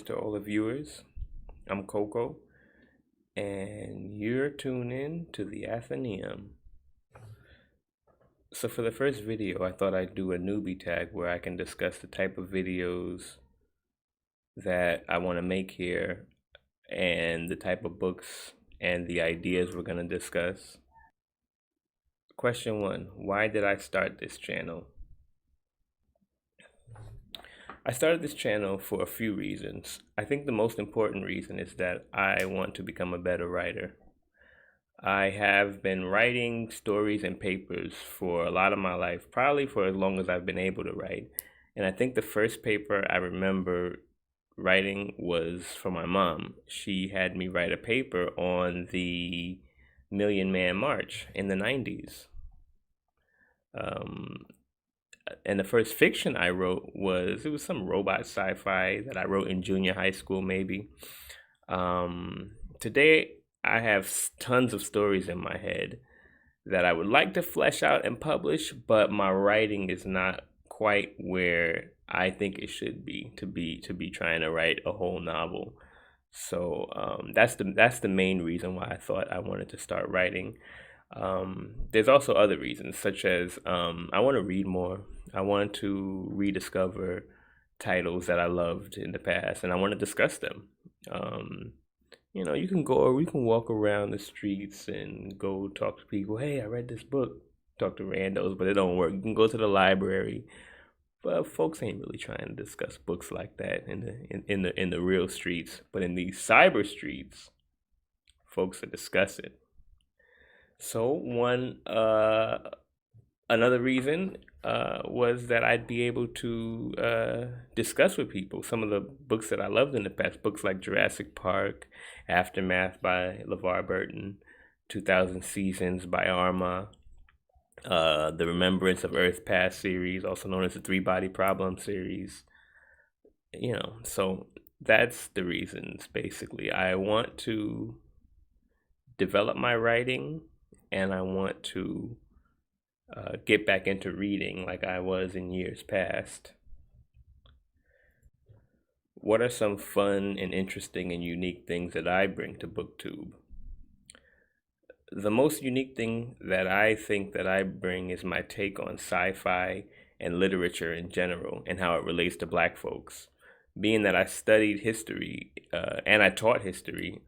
Greetings to all the viewers. I'm Koko, and you're tuned in to the Atheneum. So for the first video, I thought I'd do a newbie tag where I can discuss the type of videos that I want to make here and the type of books and the ideas we're going to discuss. Question 1, why did I start this channel? I started this channel for a few reasons. I think the most important reason is that I want to become a better writer. I have been writing stories and papers for a lot of my life, probably for as long as I've been able to write. And I think the first paper I remember writing was for my mom. She had me write a paper on the Million Man March in the 90s. And the first fiction I wrote was some robot sci-fi that I wrote in junior high school, maybe. Today, I have tons of stories in my head that I would like to flesh out and publish, but my writing is not quite where I think it should be to be trying to write a whole novel. So that's the main reason why I thought I wanted to start writing. There's also other reasons, such as I want to read more. I want to rediscover titles that I loved in the past, and I want to discuss them. You can go, or we can walk around the streets and go talk to people. Hey, I read this book. Talk to randos, but it don't work. You can go to the library, but folks ain't really trying to discuss books like that in the real streets. But in these cyber streets, folks are discussing. So another reason was that I'd be able to discuss with people some of the books that I loved in the past. Books like Jurassic Park, Aftermath by LeVar Burton, 2000 Seasons by Arma, the Remembrance of Earth Past series, also known as the Three Body Problem series. So that's the reasons, basically. I want to develop my writing, and I want to get back into reading like I was in years past. What are some fun and interesting and unique things that I bring to Booktube? The most unique thing that I think that I bring is my take on sci-fi and literature in general and how it relates to Black folks. Being that I studied history and I taught history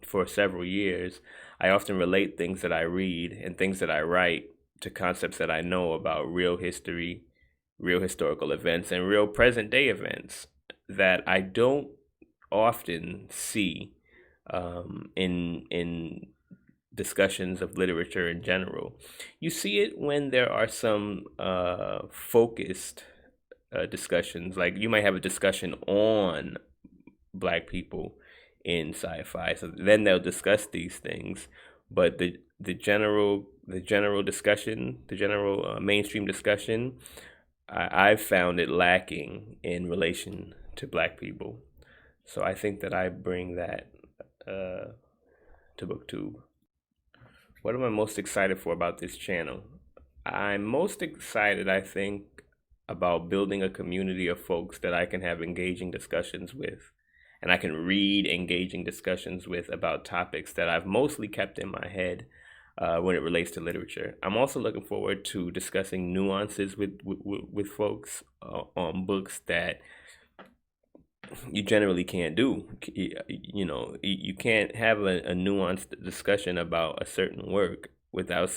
for several years, I often relate things that I read and things that I write to concepts that I know about real history, real historical events, and real present day events that I don't often see in discussions of literature in general. You see it when there are some focused discussions, like you might have a discussion on Black people in sci-fi, so then they'll discuss these things. But the general discussion, the general mainstream discussion, I've found it lacking in relation to Black people. So I think that I bring that to Booktube. What am I most excited for about this channel? I'm most excited, I think, about building a community of folks that I can have engaging discussions with, and I can read engaging discussions with about topics that I've mostly kept in my head when it relates to literature. I'm also looking forward to discussing nuances with folks on books that you generally can't do. You can't have a nuanced discussion about a certain work without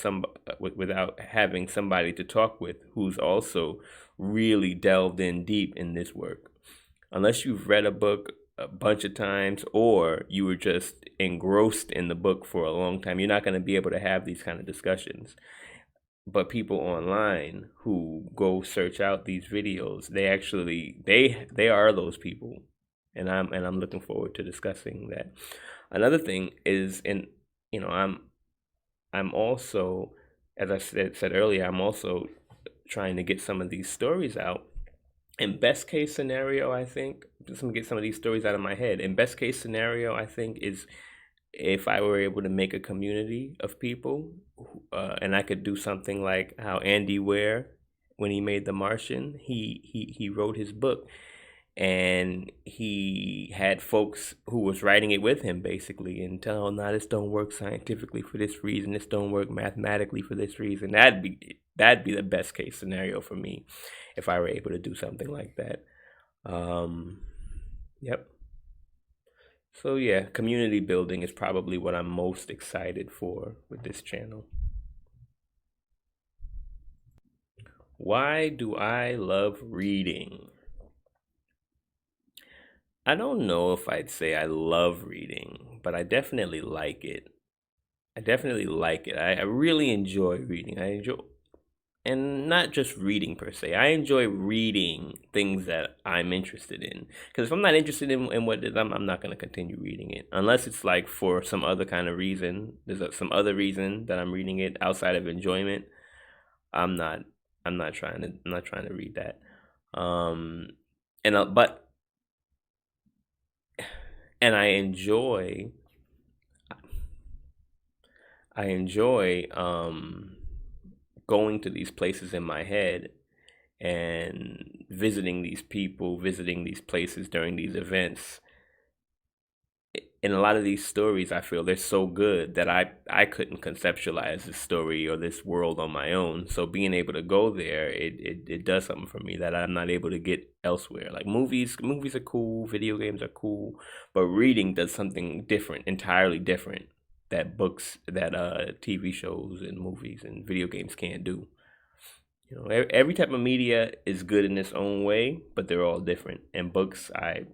having somebody to talk with who's also really delved in deep in this work. Unless you've read a book a bunch of times or you were just engrossed in the book for a long time, you're not going to be able to have these kind of discussions. But people online who go search out these videos, they are those people, and I'm looking forward to discussing that. Another thing is, I'm also, as I said earlier, I'm also trying to get some of these stories out. In best case scenario, I think, just to get some of these stories out of my head. In best case scenario, I think, is if I were able to make a community of people, and I could do something like how Andy Weir, when he made The Martian, he wrote his book, and he had folks who was writing it with him basically and tell, "No, this don't work scientifically for this reason, this don't work mathematically for this reason." That'd be the best case scenario for me if I were able to do something like that. um yep. So yeah, community building is probably what I'm most excited for with this channel. Why do I love reading? I don't know if I'd say I love reading, but I definitely like it. I definitely like it. I really enjoy reading. I enjoy, and not just reading per se. I enjoy reading things that I'm interested in. Because if I'm not interested in what it is, I'm not going to continue reading it. Unless it's like for some other kind of reason. Some other reason that I'm reading it outside of enjoyment. I'm not. I'm not trying to read that. Um, but and I enjoy going to these places in my head and visiting these people, visiting these places during these events. In a lot of these stories, I feel they're so good that I couldn't conceptualize this story or this world on my own. So being able to go there, it does something for me that I'm not able to get elsewhere. Like movies are cool, video games are cool, but reading does something different, entirely different, that TV shows and movies and video games can't do. Every type of media is good in its own way, but they're all different. And books, I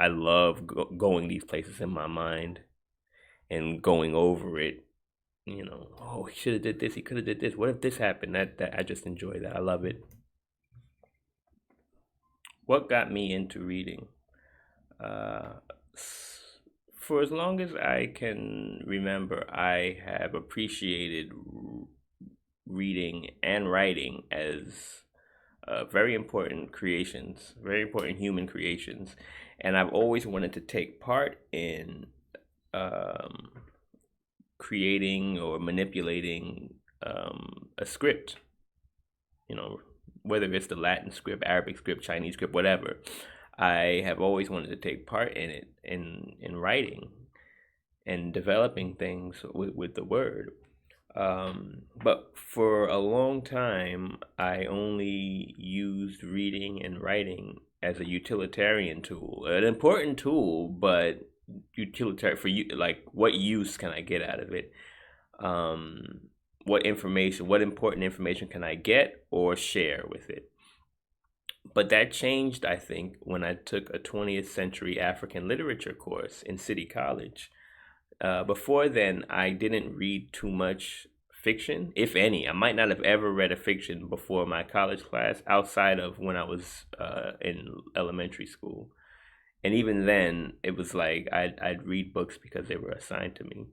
love going these places in my mind and going over it. Oh, he should have did this. He could have did this. What if this happened? That I just enjoy that. I love it. What got me into reading? Uh, for as long as I can remember, I have appreciated reading and writing as very important creations, very important human creations. And I've always wanted to take part in um, creating or manipulating a script, you know, whether it's the Latin script, Arabic script, Chinese script, whatever. I have always wanted to take part in it, in writing and developing things with the word. But for a long time, I only used reading and writing as a utilitarian tool, an important tool, but utilitarian for you. Like, what use can I get out of it? Um, what important information can I get or share with it? But that changed, I think, when I took a 20th century African literature course in City College. Before then, I didn't read too much fiction, if any. I might not have ever read a fiction before my college class, outside of when I was in elementary school. And even then, it was like I'd read books because they were assigned to me.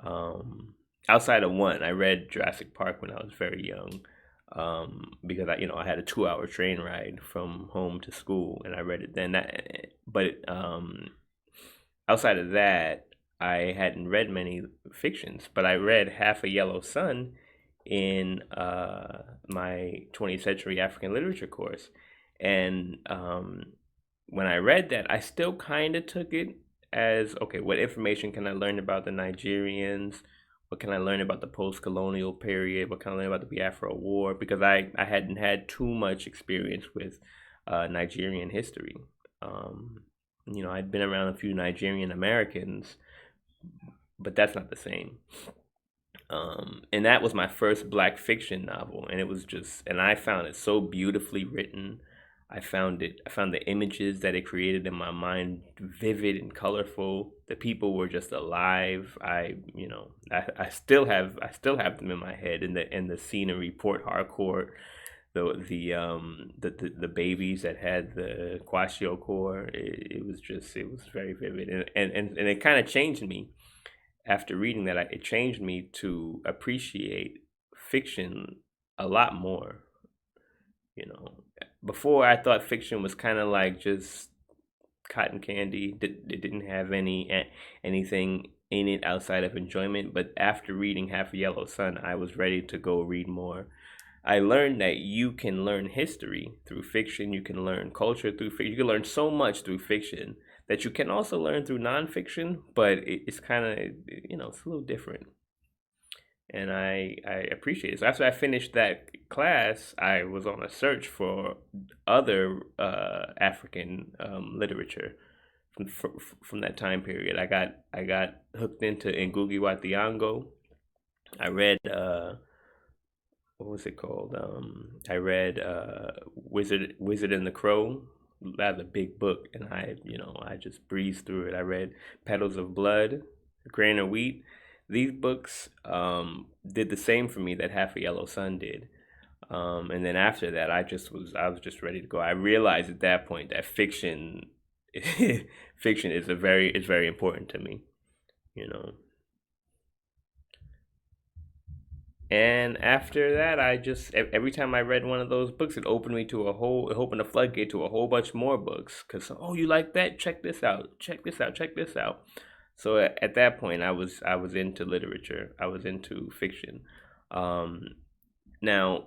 Um, Outside of one, I read Jurassic Park when I was very young, because I had a 2 hour train ride from home to school, and I read it then. Outside of that, I hadn't read many fictions, but I read Half a Yellow Sun in my 20th century African literature course. And when I read that, I still kind of took it as, okay, what information can I learn about the Nigerians? What can I learn about the post-colonial period? What can I learn about the Biafra War? Because I hadn't had too much experience with Nigerian history. I'd been around a few Nigerian Americans, but that's not the same. And that was my first black fiction novel, and I found it so beautifully written. I found the images that it created in my mind vivid and colorful. The people were just alive. I still have them in my head, in the scenery, Port Harcourt, the babies that had the kwashiorkor. It was very vivid, and it kind of changed me after reading that. It changed me to appreciate fiction a lot more. You know, Before I thought fiction was kind of like just cotton candy. It didn't have anything in it outside of enjoyment. But after reading Half a Yellow Sun, I was ready to go read more. I learned that you can learn history through fiction, you can learn culture through fiction, you can learn so much through fiction that you can also learn through nonfiction, but it's kind of, it's a little different. And I appreciate it. So after I finished that class, I was on a search for other African literature from that time period. I got hooked into Ngugi wa Thiong'o. I read what was it called? I read Wizard and the Crow. That's a big book, and I just breezed through it. I read Petals of Blood, Grain of Wheat. These books did the same for me that Half a Yellow Sun did. And then after that, I was just ready to go. I realized at that point that fiction fiction is very important to me, you know. And after that, every time I read one of those books, it opened a floodgate to a whole bunch more books. Cause oh, you like that? Check this out. Check this out. Check this out. So at that point, I was into literature. I was into fiction. Um, Now,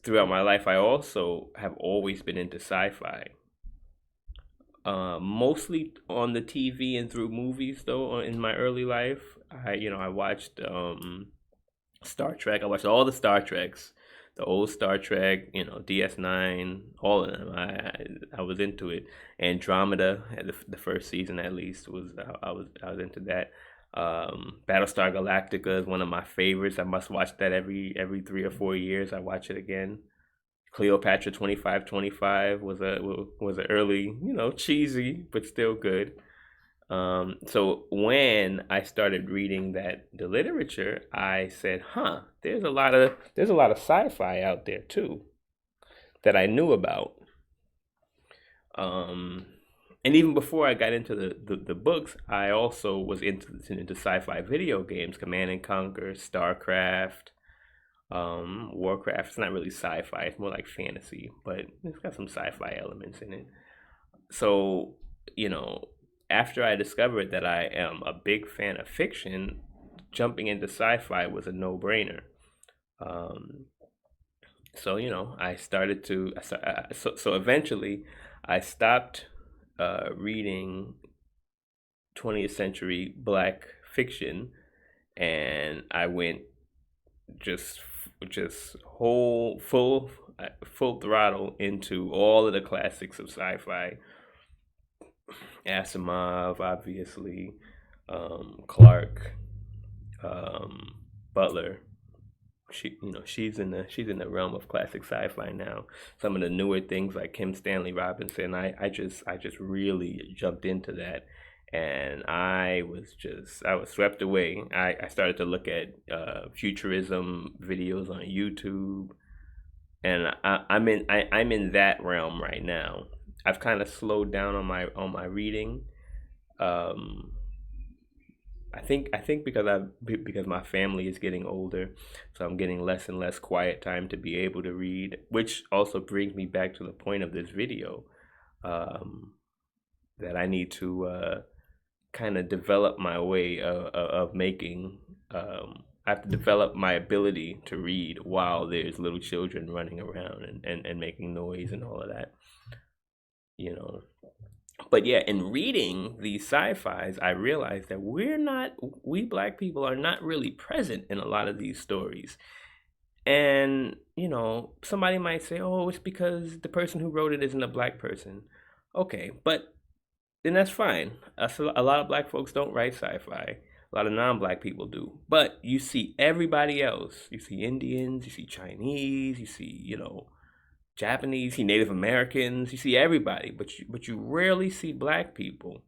throughout my life, I also have always been into sci-fi. Mostly on the TV and through movies, though. In my early life, I watched Star Trek. I watched all the Star Treks, the old Star Trek, DS9, all of them. I was into it. Andromeda, the first season at least was I was into that. Battlestar Galactica is one of my favorites. I must watch that every 3 or 4 years. I watch it again. Cleopatra 2525 was a early, cheesy but still good. So when I started reading the literature, I said, "Huh, there's a lot of sci-fi out there too that I knew about." Um, and even before I got into the books, I also was into sci-fi video games, Command and Conquer, StarCraft, Warcraft. It's not really sci-fi; it's more like fantasy, but it's got some sci-fi elements in it. So, you know, after I discovered that I am a big fan of fiction, jumping into sci-fi was a no-brainer. Um, so I started to so eventually I stopped reading 20th century black fiction, and I went just just whole full throttle into all of the classics of sci-fi. Asimov, obviously, Clark, um, Butler. She's in the realm of classic sci-fi now. Some of the newer things like Kim Stanley Robinson, I just really jumped into that, and I was swept away. I started to look at futurism videos on YouTube, and I'm in that realm right now. I've kind of slowed down on my reading. Um, I think because my family is getting older, so I'm getting less and less quiet time to be able to read, which also brings me back to the point of this video, um, that I need to kind of develop my way of making. I have to develop my ability to read while there's little children running around and making noise and all of that, you know. But yeah, in reading these sci-fis, I realized that we black people are not really present in a lot of these stories. And, somebody might say, oh, it's because the person who wrote it isn't a black person. Okay, but then that's fine. A lot of black folks don't write sci-fi. A lot of non-black people do. But you see everybody else. You see Indians, you see Chinese, you see, Japanese, you see Native Americans, you see everybody, but you rarely see black people.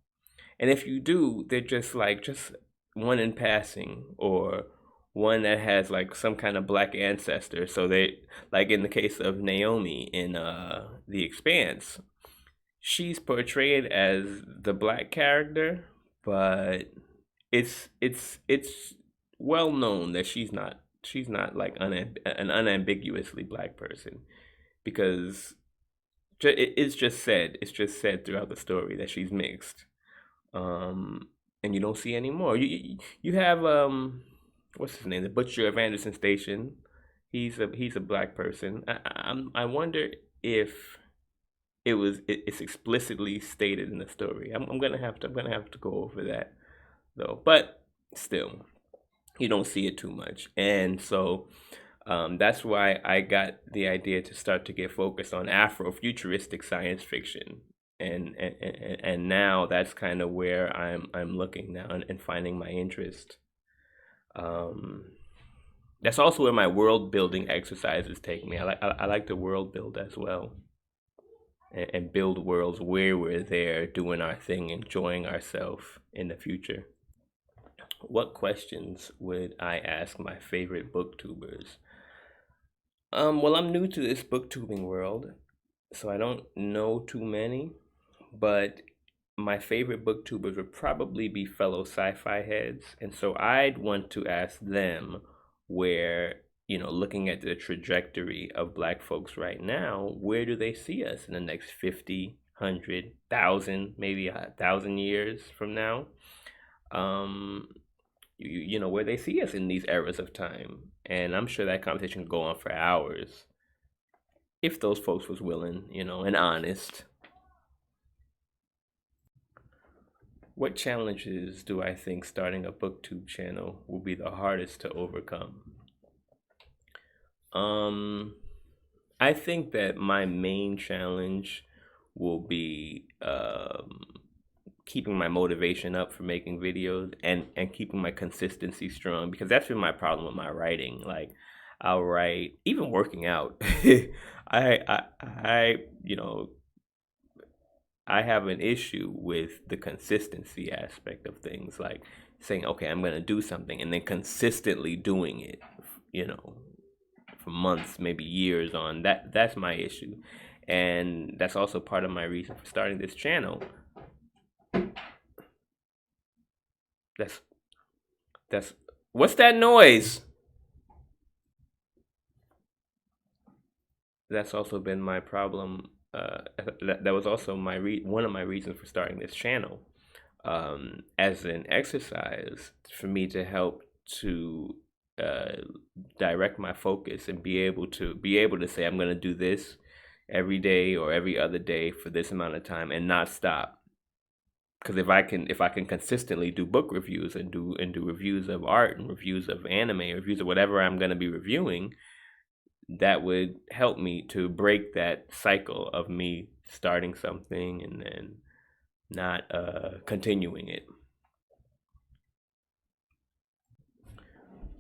And if you do, they're just one in passing, or one that has like some kind of black ancestor. So they, like in the case of Naomi in The Expanse, she's portrayed as the black character, but it's well known that she's not like an unambiguously black person, because it's just said throughout the story that she's mixed. And you don't see anymore. You have what's his name, the butcher of Anderson Station. He's a black person. I wonder if it's explicitly stated in the story. I'm gonna have to go over that though. But still, you don't see it too much, and so that's why I got the idea to start to get focused on Afrofuturistic science fiction, and now that's kind of where I'm looking now and finding my interest. Um, that's also where my world building exercises take me. I like to world build as well, and build worlds where we're there doing our thing, enjoying ourselves in the future. What questions would I ask my favorite booktubers? Well, I'm new to this booktubing world, so I don't know too many, but my favorite booktubers would probably be fellow sci-fi heads, and so I'd want to ask them where, looking at the trajectory of black folks right now, where do they see us in the next 50, 100,000, maybe 1,000 years from now? Um, where they see us in these eras of time. And I'm sure that conversation could go on for hours if those folks was willing, and honest. What challenges do I think starting a booktube channel will be the hardest to overcome? Um, I think that my main challenge will be keeping my motivation up for making videos, and keeping my consistency strong, because that's been my problem with my writing. Like, I'll write, even working out. I I have an issue with the consistency aspect of things, like saying, okay, I'm going to do something and then consistently doing it, you know, for months, maybe years on. That's my issue. And that's also part of my reason for starting this channel. That's that's what's that noise? That's also been my problem. That was also one of my reasons for starting this channel, as an exercise for me to help to uh, direct my focus and be able to say I'm going to do this every day or every other day for this amount of time and not stop. Because if I can consistently do book reviews and do reviews of art and reviews of anime, reviews of whatever I'm going to be reviewing, that would help me to break that cycle of me starting something and then not continuing it.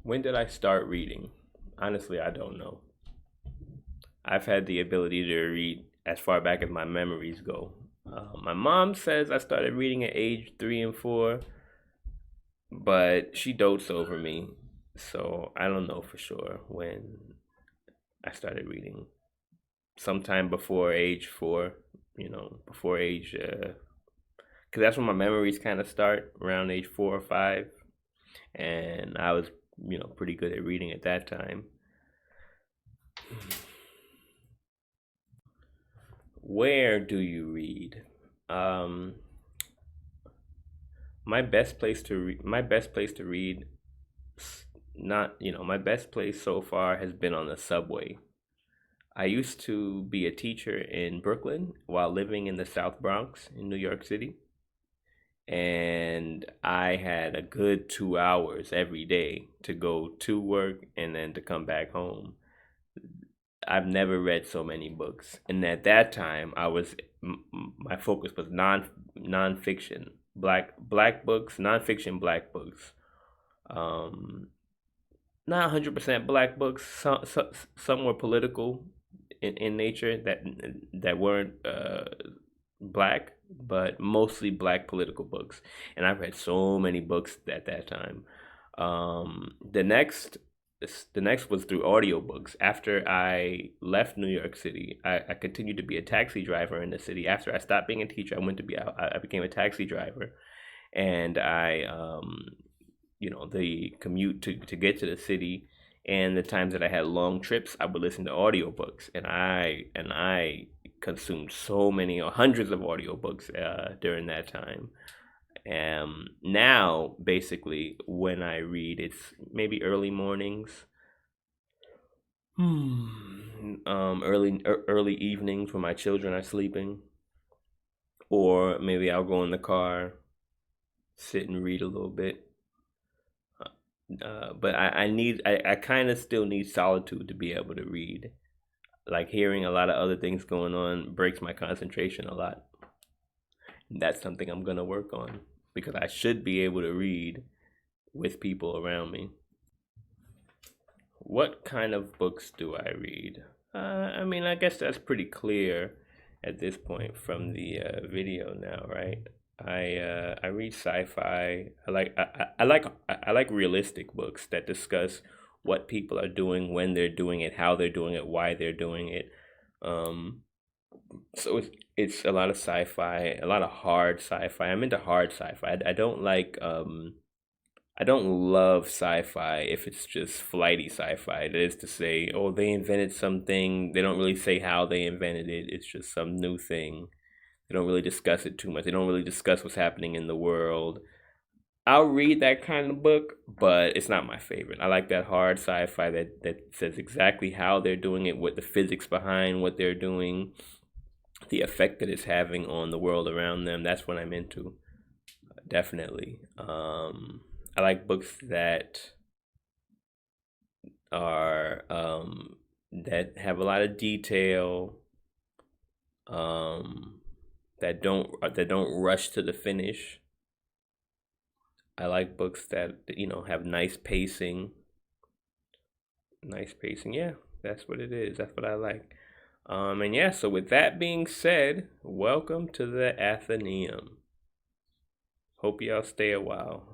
When did I start reading? Honestly, I don't know. I've had the ability to read as far back as my memories go. My mom says I started reading at age 3 and 4, but she dotes over me, so I don't know for sure when I started reading. Sometime before age 4, before age, because that's when my memories kind of start, around age 4 or 5, and I was, pretty good at reading at that time. Where do you read? Um, my best place to read, not, my best place so far has been on the subway. I used to be a teacher in Brooklyn while living in the South Bronx in New York City, and I had a good 2 hours every day to go to work and then to come back home. I've never read so many books, and at that time, my focus was nonfiction, black books, nonfiction black books. Um, Not 100% black books. Some were political in nature, that weren't black, but mostly black political books. And I've read so many books at that time. Um, the next the next was through audiobooks. After I left New York City, I continued to be a taxi driver in the city. After I stopped being a teacher, I became a taxi driver, and the commute to get to the city, and the times that I had long trips, I would listen to audiobooks, and I consumed so many or hundreds of audiobooks during that time. Now, basically, when I read, it's maybe early mornings, Early evenings when my children are sleeping, or maybe I'll go in the car, sit and read a little bit. But I kind of still need solitude to be able to read. Like hearing a lot of other things going on breaks my concentration a lot. And that's something I'm gonna work on because I should be able to read with people around me. What kind of books do I read? I mean, I guess that's pretty clear at this point from the video now, right? I read sci-fi. I like realistic books that discuss what people are doing, when they're doing it, how they're doing it, why they're doing it. Um, so it's a lot of sci-fi, a lot of hard sci-fi. I'm into hard sci-fi. I don't like I don't love sci-fi if it's just flighty sci-fi. That is to say, oh, they invented something. They don't really say how they invented it. It's just some new thing. They don't really discuss it too much. They don't really discuss what's happening in the world. I'll read that kind of book, but it's not my favorite. I like that hard sci-fi that says exactly how they're doing it, what the physics behind what they're doing, the effect that it's having on the world around them. That's what I'm into, definitely. I like books that have a lot of detail, um, that don't rush to the finish. I like books that have nice pacing. Nice pacing, yeah, that's what it is. That's what I like. And yeah, so with that being said, welcome to the Atheneum. Hope y'all stay a while.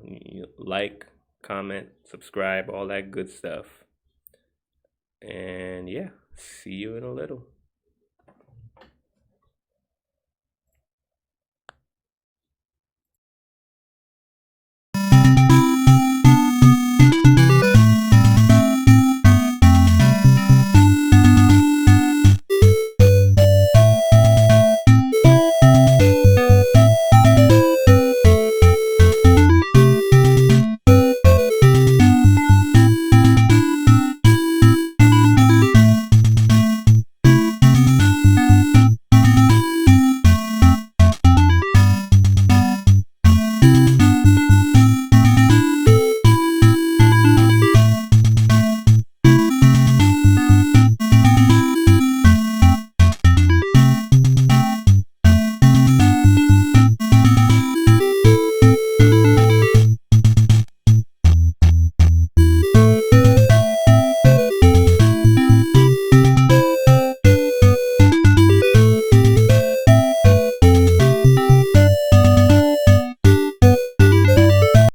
Like, comment, subscribe, all that good stuff. And yeah, see you in a little.